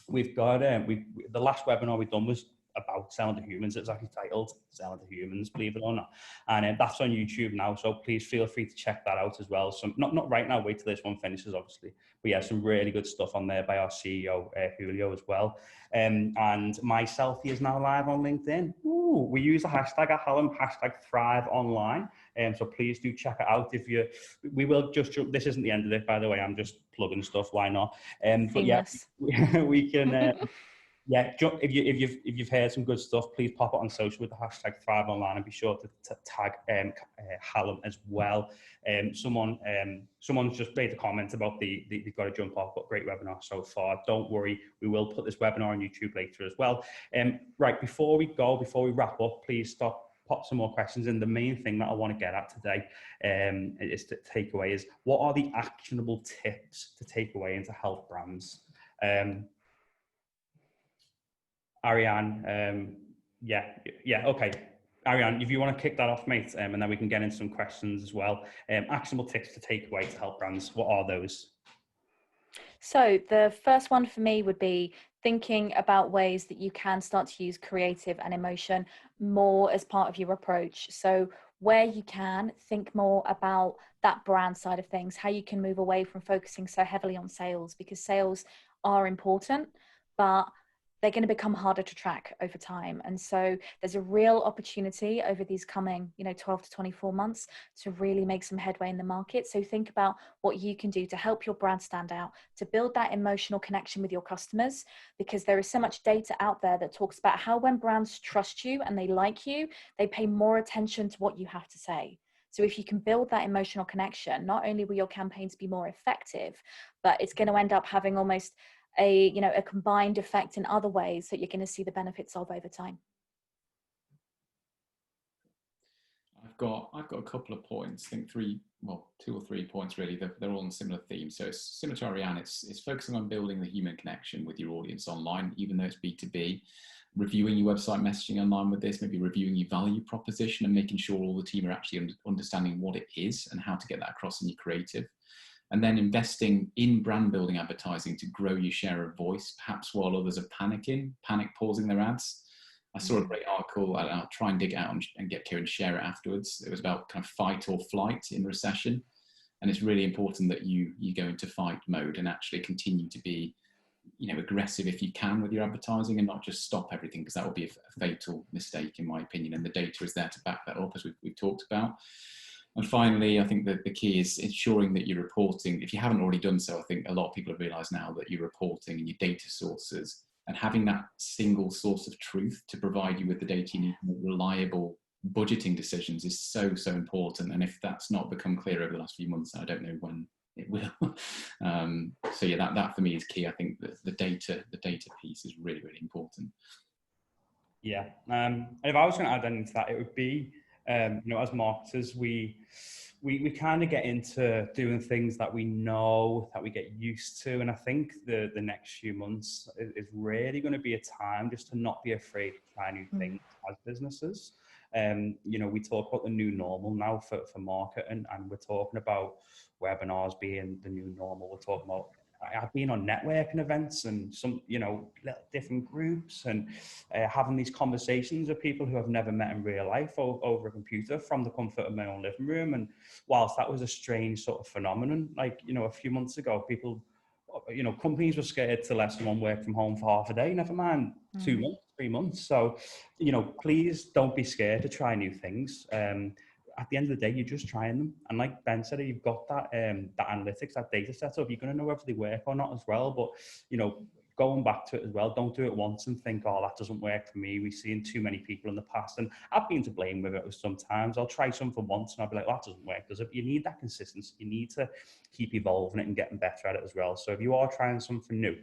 Speaker 1: we've got the last webinar we've done was about selling to humans. It's actually titled "Selling to Humans," believe it or not, and that's on YouTube now. So please feel free to check that out as well. So not right now. Wait till this one finishes, obviously. But yeah, some really good stuff on there by our CEO Julio as well. And my selfie is now live on LinkedIn. Ooh, we use the hashtag at Hallam, #ThriveOnline. So please do check it out. We will just. This isn't the end of it, by the way. I'm just plugging stuff. Why not? But yeah, we can. Yeah, if you've heard some good stuff, please pop it on social with the hashtag #ThriveOnline, and be sure to tag Hallam as well. Someone's just made a comment about they've got to jump off, but great webinar so far. Don't worry, we will put this webinar on YouTube later as well. Right, before we wrap up, please pop some more questions in. The main thing that I want to get at today is to take away is, what are the actionable tips to take away and to help brands? Arianne, okay. Arianne, if you want to kick that off, mate, and then we can get into some questions as well. Actionable tips to take away to help brands, what are those?
Speaker 3: So the first one for me would be thinking about ways that you can start to use creative and emotion more as part of your approach. So where you can, think more about that brand side of things, how you can move away from focusing so heavily on sales, because sales are important, but they're going to become harder to track over time. And so there's a real opportunity over these coming, 12 to 24 months to really make some headway in the market. So think about what you can do to help your brand stand out, to build that emotional connection with your customers, because there is so much data out there that talks about how when brands trust you and they like you, they pay more attention to what you have to say. So if you can build that emotional connection, not only will your campaigns be more effective, but it's going to end up having almost a combined effect in other ways that you're going to see the benefits of over time.
Speaker 2: I've got a couple of points. I think 2 or 3 points really. They're all on similar themes. So it's similar to Arianne. It's focusing on building the human connection with your audience online, even though it's B2B. Reviewing your website messaging online with this, maybe reviewing your value proposition and making sure all the team are actually understanding what it is and how to get that across in your creative. And then investing in brand building advertising to grow your share of voice, perhaps while others are panic pausing their ads. I saw a great article, I'll try and dig it out and get Kieran to share it afterwards. It was about kind of fight or flight in recession. And it's really important that you go into fight mode and actually continue to be, aggressive if you can with your advertising, and not just stop everything, because that would be a fatal mistake in my opinion. And the data is there to back that up, as we've talked about. And finally, I think that the key is ensuring that you're reporting. If you haven't already done so, I think a lot of people have realized now that you're reporting and your data sources, and having that single source of truth to provide you with the data you need to make reliable budgeting decisions is so important. And if that's not become clear over the last few months, I don't know when it will. So yeah, that for me is key. I think that the data piece is really important.
Speaker 1: Yeah, and if I was going to add anything to that, it would be, as marketers, we kind of get into doing things that we know, that we get used to. And I think the next few months is really going to be a time just to not be afraid to try new things as businesses. We talk about the new normal now for marketing, and we're talking about webinars being the new normal. We're talking about, I've been on networking events and some, little different groups, and having these conversations with people who I've never met in real life over a computer from the comfort of my own living room. And whilst that was a strange sort of phenomenon, like, a few months ago, people, companies were scared to let someone work from home for half a day, never mind 2 months, 3 months. So, please don't be scared to try new things. At the end of the day, you're just trying them. And like Ben said, you've got that analytics, that data set up, you're going to know whether they work or not as well. But, going back to it as well, don't do it once and think, oh, that doesn't work for me. We've seen too many people in the past, and I've been to blame with it sometimes. I'll try something once and I'll be like, oh, that doesn't work, does it? You need that consistency. You need to keep evolving it and getting better at it as well. So if you are trying something new,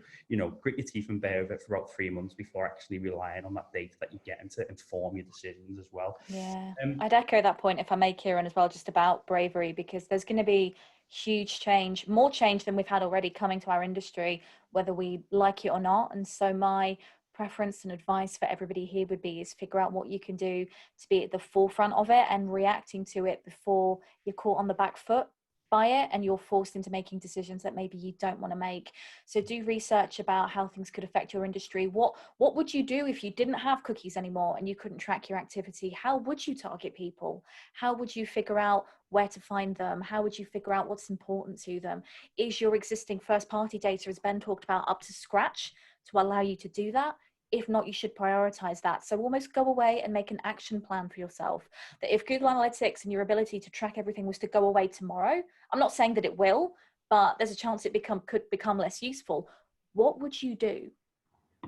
Speaker 1: grit your teeth and bear with it for about 3 months before actually relying on that data that you get to inform your decisions as well.
Speaker 3: Yeah, I'd echo that point if I may, Kieran, as well, just about bravery, because there's going to be huge change, more change than we've had already coming to our industry, whether we like it or not. And so my preference and advice for everybody here would be is figure out what you can do to be at the forefront of it and reacting to it before you're caught on the back foot by it and you're forced into making decisions that maybe you don't want to make. So do research about how things could affect your industry. What would you do if you didn't have cookies anymore and you couldn't track your activity? How would you target people? How would you figure out where to find them? How would you figure out what's important to them? Is your existing first party data, as Ben talked about, up to scratch to allow you to do that? If not, you should prioritize that. So almost go away and make an action plan for yourself. That if Google Analytics and your ability to track everything was to go away tomorrow, I'm not saying that it will, but there's a chance it could become less useful. What would you do?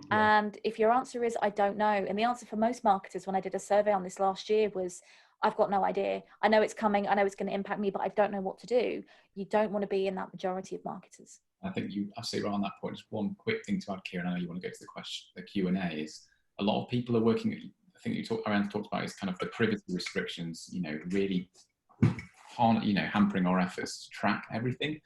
Speaker 3: Yeah. And if your answer is, I don't know, and the answer for most marketers when I did a survey on this last year was, I've got no idea. I know it's coming. I know it's going to impact me, but I don't know what to do. You don't want to be in that majority of marketers.
Speaker 2: I think you absolutely right on that point. Just one quick thing to add, Kieran, I know you want to go to the Q&A, is a lot of people are working, I think Arianne talked about is kind of the privacy restrictions, really hampering our efforts to track everything.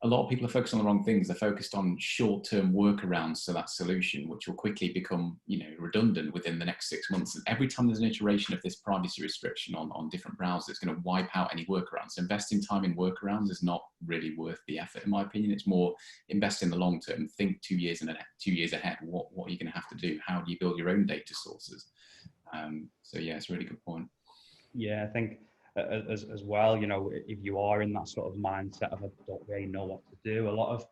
Speaker 2: A lot of people are focused on the wrong things. They're focused on short-term workarounds to that solution, which will quickly become, redundant within the next 6 months. And every time there's an iteration of this privacy restriction on different browsers, it's going to wipe out any workarounds. So investing time in workarounds is not really worth the effort, in my opinion. It's more invest in the long term. Think 2 years ahead. What are you going to have to do? How do you build your own data sources? So yeah, it's a really good point.
Speaker 1: Yeah, I think as well, if you are in that sort of mindset of I don't really know what to do, a lot,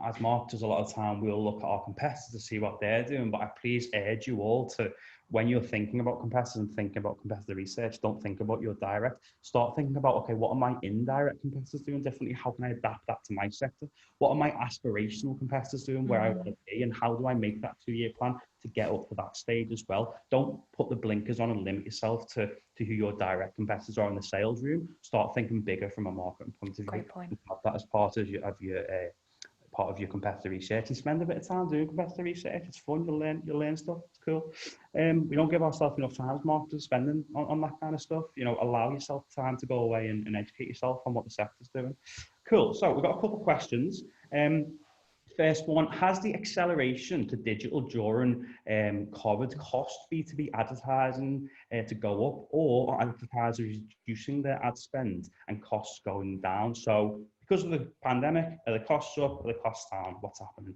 Speaker 1: as marketers, a lot of time we'll look at our competitors to see what they're doing. But I please urge you all to, when you're thinking about competitors and thinking about competitor research, don't think about your direct. Start thinking about, okay, what are my indirect competitors doing differently? How can I adapt that to my sector? What are my aspirational competitors doing where I want to be? And how do I make that 2-year plan to get up to that stage as well? Don't put the blinkers on and limit yourself to who your direct competitors are in the sales room. Start thinking bigger from a marketing point of view.
Speaker 3: Great point.
Speaker 1: Have that as part of your competitor research, and spend a bit of time doing competitor research. It's fun. You'll learn stuff. It's cool. We don't give ourselves enough time as marketers spending on that kind of stuff. Allow yourself time to go away and educate yourself on what the sector's doing. Cool. So we've got a couple of questions. First one, has the acceleration to digital during COVID cost B2B advertising to go up, or are advertisers reducing their ad spend and costs going down? So because of the pandemic, are the costs up, are the costs down? What's happening?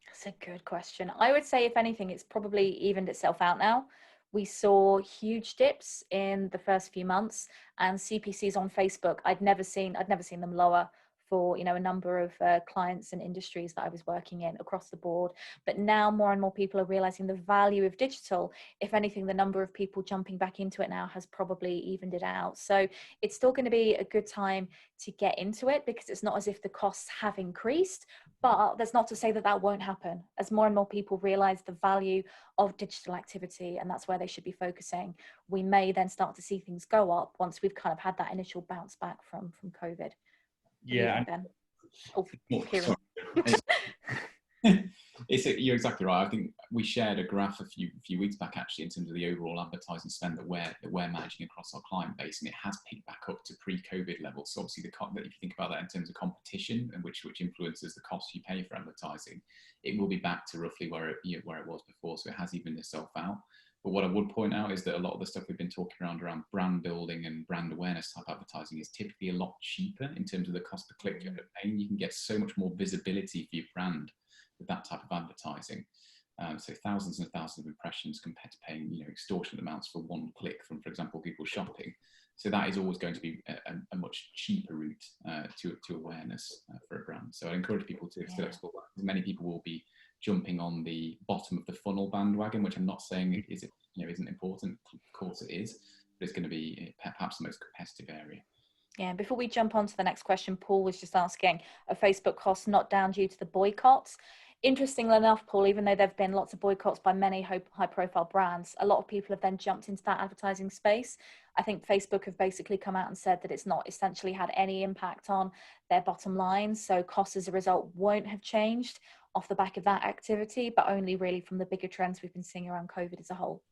Speaker 3: That's a good question. I would say, if anything, it's probably evened itself out now. We saw huge dips in the first few months, and CPCs on Facebook, I'd never seen them lower for a number of clients and industries that I was working in across the board. But now more and more people are realizing the value of digital. If anything, the number of people jumping back into it now has probably evened it out. So it's still going to be a good time to get into it, because it's not as if the costs have increased, but that's not to say that that won't happen as more and more people realize the value of digital activity, and that's where they should be focusing. We may then start to see things go up once we've kind of had that initial bounce back from COVID.
Speaker 1: Yeah.
Speaker 2: You're exactly right. I think we shared a graph a few weeks back actually in terms of the overall advertising spend that we're managing across our client base, and it has picked back up to pre-COVID levels. So obviously, if you think about that in terms of competition, and which influences the cost you pay for advertising, it will be back to roughly where it was before. So it has evened itself out. But what I would point out is that a lot of the stuff we've been talking around brand building and brand awareness type advertising is typically a lot cheaper in terms of the cost per click you're paying. You can get so much more visibility for your brand with that type of advertising. So thousands and thousands of impressions compared to paying extortionate amounts for one click from, for example, Google Shopping. So that is always going to be a much cheaper route to awareness for a brand. So I encourage people to still explore that, because many people will be jumping on the bottom of the funnel bandwagon, which I'm not saying isn't important. Of course it is, but it's going to be perhaps the most competitive area.
Speaker 3: Yeah, before we jump on to the next question, Paul was just asking, are Facebook costs not down due to the boycotts? interestingly enough, Paul, even though there have been lots of boycotts by many high profile brands, a lot of people have then jumped into that advertising space. I think Facebook have basically come out and said that it's not essentially had any impact on their bottom line. So costs as a result won't have changed off the back of that activity, but only really from the bigger trends we've been seeing around COVID as a whole.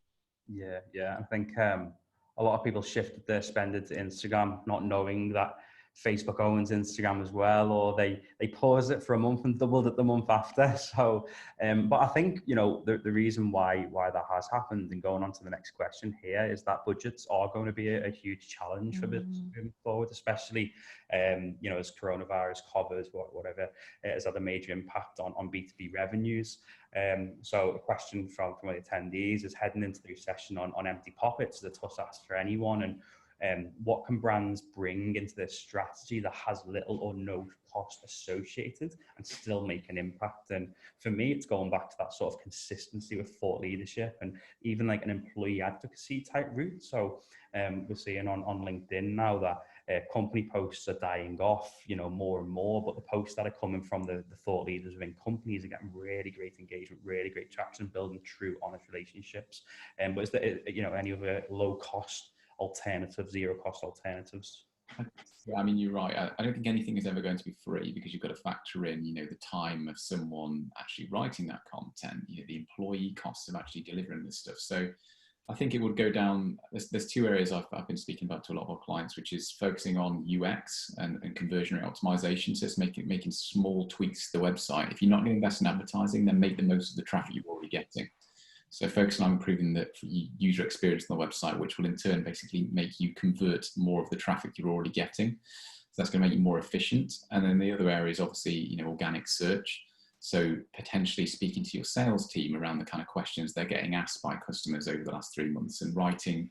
Speaker 1: Yeah. I think a lot of people shifted their spending to Instagram, not knowing that Facebook owns Instagram as well, or they paused it for a month and doubled it the month after. So, but I think, you know, the reason why that has happened, and going on to the next question here, is that budgets are going to be a huge challenge for business moving forward, especially, you know, as coronavirus covers, whatever, it has had a major impact on B2B revenues. So a question from the attendees is, heading into the recession on empty pockets, is a tough ask for anyone, and what can brands bring into their strategy that has little or no cost associated and still make an impact? And for me, it's going back to that sort of consistency with thought leadership and even like an employee advocacy type route. So we're seeing on LinkedIn now that company posts are dying off, you know, more and more, but the posts that are coming from the thought leaders within companies are getting really great engagement, really great traction, building true honest relationships. But is there, you know, any other low cost alternatives, zero cost alternatives?
Speaker 2: Yeah, I mean, you're right. I don't think anything is ever going to be free, because you've got to factor in, you know, the time of someone actually writing that content, you know, the employee costs of actually delivering this stuff. So I think it would go down, there's two areas I've been speaking about to a lot of our clients, which is focusing on UX and conversion rate optimization. So it's making small tweaks to the website. If you're not going to invest in advertising, then make the most of the traffic you're already getting. So focusing on improving the user experience on the website, which will in turn basically make you convert more of the traffic you're already getting. So that's going to make you more efficient. And then the other area is obviously, you know, organic search. So potentially speaking to your sales team around the kind of questions they're getting asked by customers over the last 3 months, and writing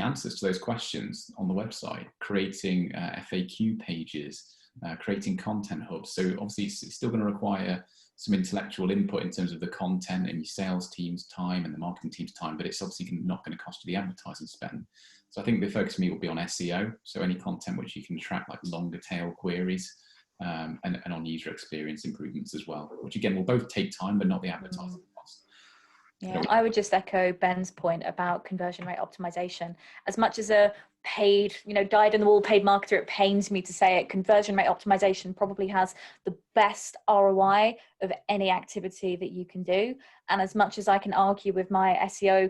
Speaker 2: answers to those questions on the website, creating FAQ pages, creating content hubs. So obviously it's still going to require some intellectual input in terms of the content and your sales team's time and the marketing team's time, but it's obviously not going to cost you the advertising spend. So I think the focus for me will be on SEO. So any content which you can track, like longer tail queries, and on user experience improvements as well, which again will both take time, but not the advertising cost.
Speaker 3: Yeah, I would just echo Ben's point about conversion rate optimization. As much as a paid, you know, dyed in the wool paid marketer, it pains me to say it, conversion rate optimization probably has the best ROI of any activity that you can do. And as much as I can argue with my SEO,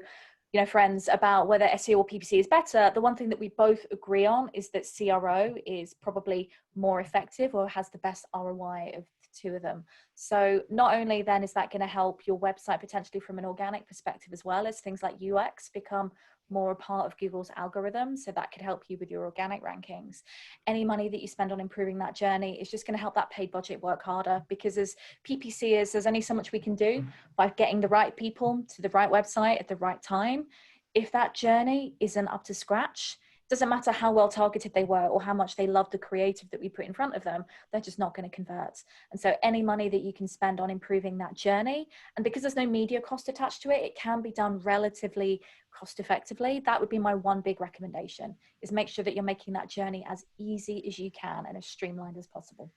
Speaker 3: you know, friends about whether SEO or PPC is better, the one thing that we both agree on is that CRO is probably more effective or has the best ROI of the two of them. So not only then is that going to help your website potentially from an organic perspective, as well as things like UX become more a part of Google's algorithm, so that could help you with your organic rankings. Any money that you spend on improving that journey is just going to help that paid budget work harder, because as PPCers, there's only so much we can do by getting the right people to the right website at the right time. If that journey isn't up to scratch, doesn't matter how well targeted they were or how much they love the creative that we put in front of them, they're just not going to convert. And so any money that you can spend on improving that journey, and because there's no media cost attached to it, it can be done relatively cost effectively. That would be my one big recommendation, is make sure that you're making that journey as easy as you can and as streamlined as possible.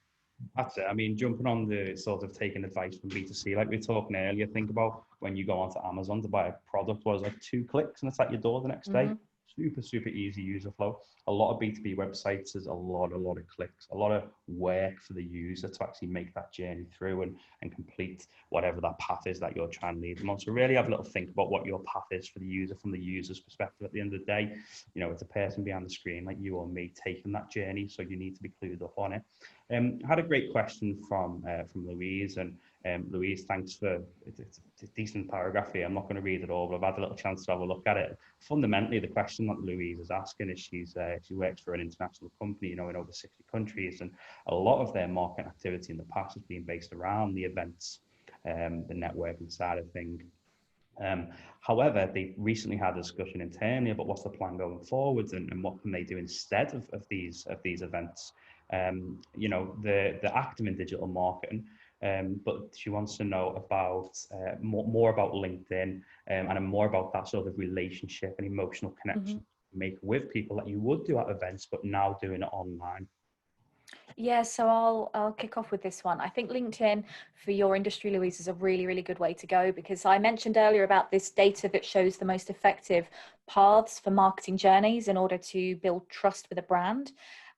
Speaker 1: That's it. I mean, jumping on the sort of taking advice from B2C, like we were talking earlier, think about when you go onto Amazon to buy a product, was like 2 clicks and it's at your door the next day. Super easy user flow. A lot of B2B websites, there's a lot of clicks, a lot of work for the user to actually make that journey through and complete whatever that path is that you're trying to lead them on. So really have a little think about what your path is for the user, from the user's perspective. At the end of the day, you know, it's a person behind the screen like you or me taking that journey, so you need to be clued up on it. I had a great question from Louise, and Louise, thanks for it's a decent paragraph here. I'm not going to read it all, but I've had a little chance to have a look at it. Fundamentally, the question that Louise is asking is, she works for an international company, you know, in over 60 countries, and a lot of their marketing activity in the past has been based around the events, the networking side of things. However, they recently had a discussion internally about what's the plan going forwards and what can they do instead of these events. You know, they're active in digital marketing, but she wants to know about more about LinkedIn, and more about that sort of relationship and emotional connection you make with people that you would do at events, but now doing it online.
Speaker 3: Yeah, so I'll kick off with this one. I think LinkedIn for your industry, Louise, is a really, really good way to go, because I mentioned earlier about this data that shows the most effective paths for marketing journeys in order to build trust with a brand.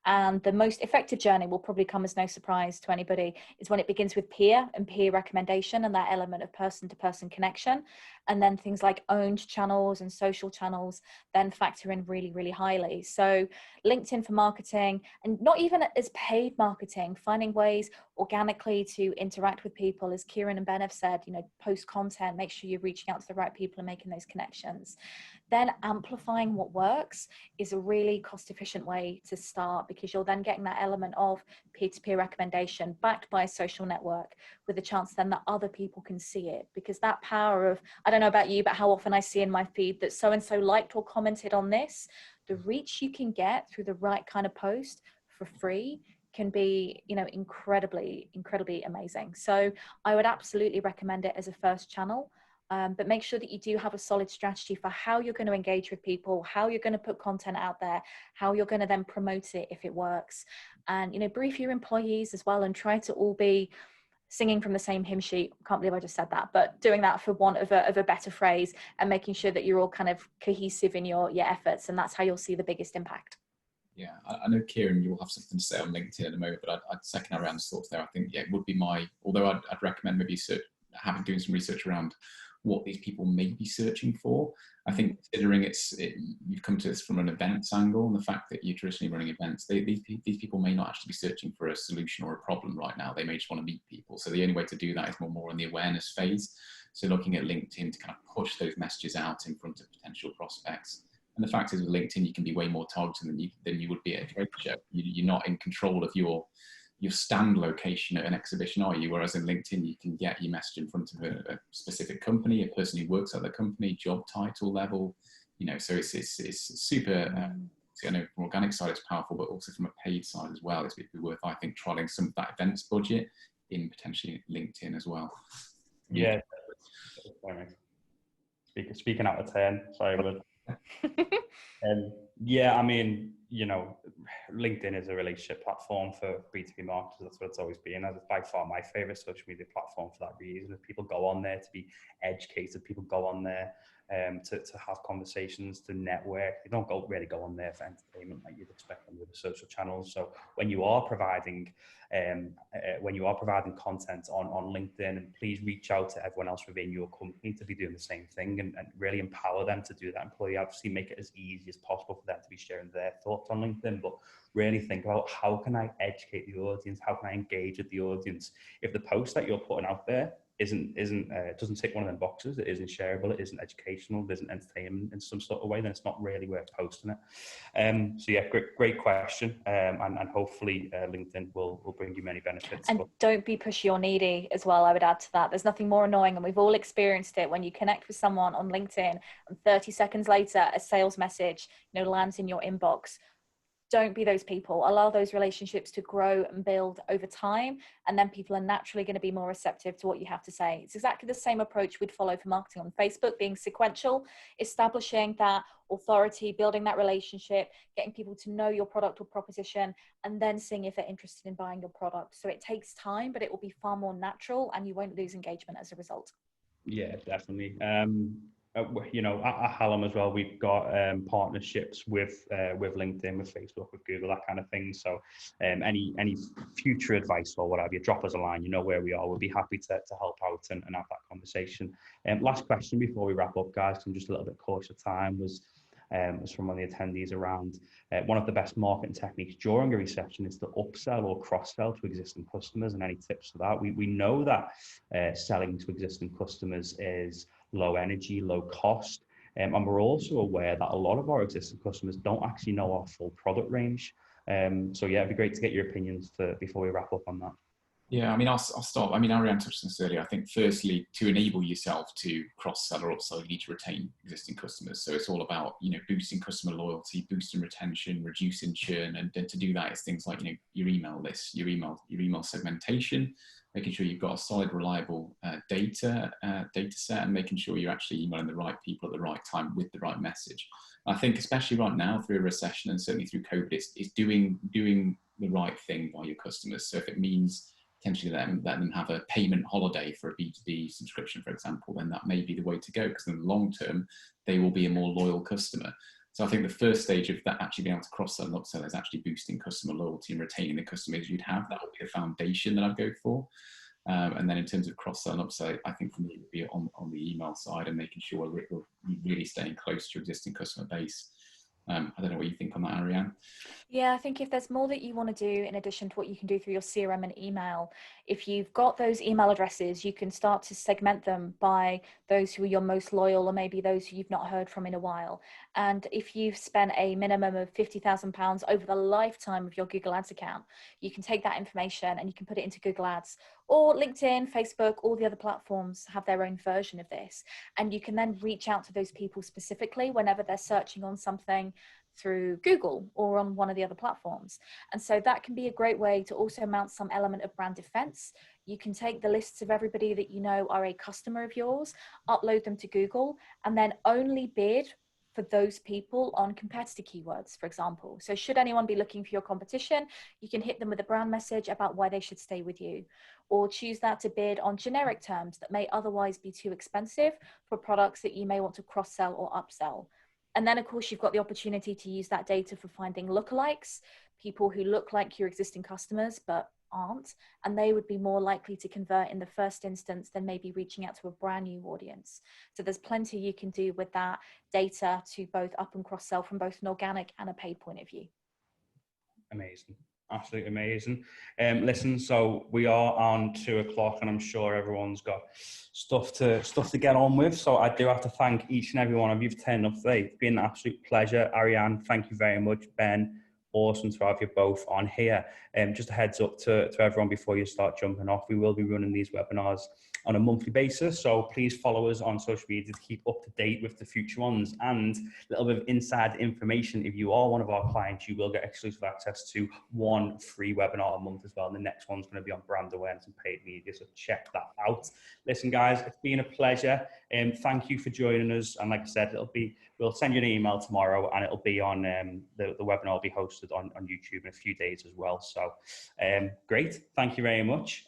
Speaker 3: And the most effective journey will probably come as no surprise to anybody is when it begins with peer and peer recommendation and that element of person-to-person connection. And then things like owned channels and social channels then factor in really, really highly. So LinkedIn for marketing, and not even as paid marketing, finding ways organically to interact with people, as Kieran and Ben have said, post content, make sure you're reaching out to the right people and making those connections. Then amplifying what works is a really cost efficient way to start, because you're then getting that element of peer-to-peer recommendation backed by a social network, with a chance then that other people can see it. Because that power of, I don't know about you, but how often I see in my feed that so-and-so liked or commented on this, the reach you can get through the right kind of post for free can be, incredibly, incredibly amazing. So I would absolutely recommend it as a first channel. But make sure that you do have a solid strategy for how you're going to engage with people, how you're going to put content out there, how you're going to then promote it if it works. And, brief your employees as well, and try to all be singing from the same hymn sheet. Can't believe I just said that, but doing that for want of a better phrase, and making sure that you're all kind of cohesive in your efforts. And that's how you'll see the biggest impact.
Speaker 2: Yeah, I know, Kieran, you'll have something to say on LinkedIn in a moment, but I'd second Arianne's thoughts there. I think, it would be although I'd recommend maybe doing some research around what these people may be searching for. I think considering you've come to this from an events angle, and the fact that you're traditionally running events, these people may not actually be searching for a solution or a problem right now. They may just want to meet people. So the only way to do that is more in the awareness phase. So looking at LinkedIn to kind of push those messages out in front of potential prospects. And the fact is, with LinkedIn, you can be way more targeted than you would be at a trade show. You're not in control of your stand location at an exhibition, are you? Whereas in LinkedIn, you can get your message in front of a specific company, a person who works at the company, job title level, so it's super, I know from organic side it's powerful, but also from a paid side as well, it'd be worth, I think, trialing some of that events budget in potentially LinkedIn as well.
Speaker 1: Yeah. Speaking out of turn, sorry, but yeah, I mean, LinkedIn is a relationship platform for B2B marketers. That's what it's always been. It's by far my favorite social media platform for that reason. People go on there to be educated. People go on there to have conversations, to network. They don't really go on there for entertainment like you'd expect them with the social channels. So when you are providing content on LinkedIn, and please reach out to everyone else within your company to be doing the same thing, and really empower them to do that. Employee, obviously make it as easy as possible for them to be sharing their thoughts on LinkedIn, but really think about, how can I educate the audience? How can I engage with the audience? If the post that you're putting out there doesn't tick one of them boxes, it isn't shareable, it isn't educational, it isn't entertainment in some sort of way, then it's not really worth posting it. So yeah, great question, and hopefully LinkedIn will bring you many benefits.
Speaker 3: And don't be pushy or needy as well, I would add to that. There's nothing more annoying, and we've all experienced it, when you connect with someone on LinkedIn and 30 seconds later a sales message lands in your inbox. Don't be those people. Allow those relationships to grow and build over time, and then people are naturally going to be more receptive to what you have to say. It's exactly the same approach we'd follow for marketing on Facebook, being sequential, establishing that authority, building that relationship, getting people to know your product or proposition, and then seeing if they're interested in buying your product. So it takes time, but it will be far more natural, and you won't lose engagement as a result.
Speaker 1: Yeah, definitely. At Hallam as well, we've got partnerships with LinkedIn, with Facebook, with Google, that kind of thing. So any future advice or whatever, you drop us a line, where we are. We'll be happy to help out and have that conversation. Last question before we wrap up, guys, 'cause I'm just a little bit cautious of time, was from one of the attendees around one of the best marketing techniques during a recession is to upsell or cross-sell to existing customers, and any tips for that. We know that selling to existing customers is low energy, low cost, and we're also aware that a lot of our existing customers don't actually know our full product range. So yeah, it'd be great to get your opinions before we wrap up on that.
Speaker 2: Yeah, I mean, I'll start. I mean, Arianne touched on this earlier. I think firstly, to enable yourself to cross-sell or upsell, you need to retain existing customers. So it's all about, boosting customer loyalty, boosting retention, reducing churn. And then to do that, it's things like, your email list, your email segmentation, making sure you've got a solid, reliable data set, and making sure you're actually emailing the right people at the right time with the right message. I think especially right now through a recession, and certainly through COVID, it's doing the right thing by your customers. So if it means potentially let them have a payment holiday for a B2B subscription, for example, then that may be the way to go, because in the long term, they will be a more loyal customer. So I think the first stage of that actually being able to cross-sell and upsell is actually boosting customer loyalty and retaining the customers you'd have. That would be the foundation that I'd go for. And then in terms of cross-sell and upsell, I think for me it would be on the email side and making sure we're really staying close to your existing customer base. I don't know what you think on that, Arianne.
Speaker 3: Yeah, I think if there's more that you want to do in addition to what you can do through your CRM and email, if you've got those email addresses, you can start to segment them by those who are your most loyal, or maybe those who you've not heard from in a while. And if you've spent a minimum of £50,000 over the lifetime of your Google Ads account, you can take that information and you can put it into Google Ads, or LinkedIn, Facebook, all the other platforms have their own version of this. And you can then reach out to those people specifically whenever they're searching on something through Google or on one of the other platforms. And so that can be a great way to also mount some element of brand defense. You can take the lists of everybody that you know are a customer of yours, upload them to Google, and then only bid for those people on competitor keywords, for example. So should anyone be looking for your competition, you can hit them with a brand message about why they should stay with you, or choose that to bid on generic terms that may otherwise be too expensive for products that you may want to cross-sell or upsell. And then, of course, you've got the opportunity to use that data for finding lookalikes, people who look like your existing customers but aren't, and they would be more likely to convert in the first instance than maybe reaching out to a brand new audience. So there's plenty you can do with that data to both up and cross-sell from both an organic and a paid point of view.
Speaker 1: Amazing. Absolutely amazing. Listen, so we are on 2 o'clock and I'm sure everyone's got stuff to get on with. So I do have to thank each and every one of you for turning up today. It's been an absolute pleasure. Arianne, thank you very much. Ben, awesome to have you both on here. Just a heads up to everyone before you start jumping off, we will be running these webinars on a monthly basis. So please follow us on social media to keep up to date with the future ones. And a little bit of inside information, if you are one of our clients, you will get exclusive access to one free webinar a month as well. And the next one's going to be on brand awareness and paid media. So check that out. Listen, guys, it's been a pleasure. Thank you for joining us. And like I said, we'll send you an email tomorrow and it'll be on the webinar will be hosted on YouTube in a few days as well. So great. Thank you very much.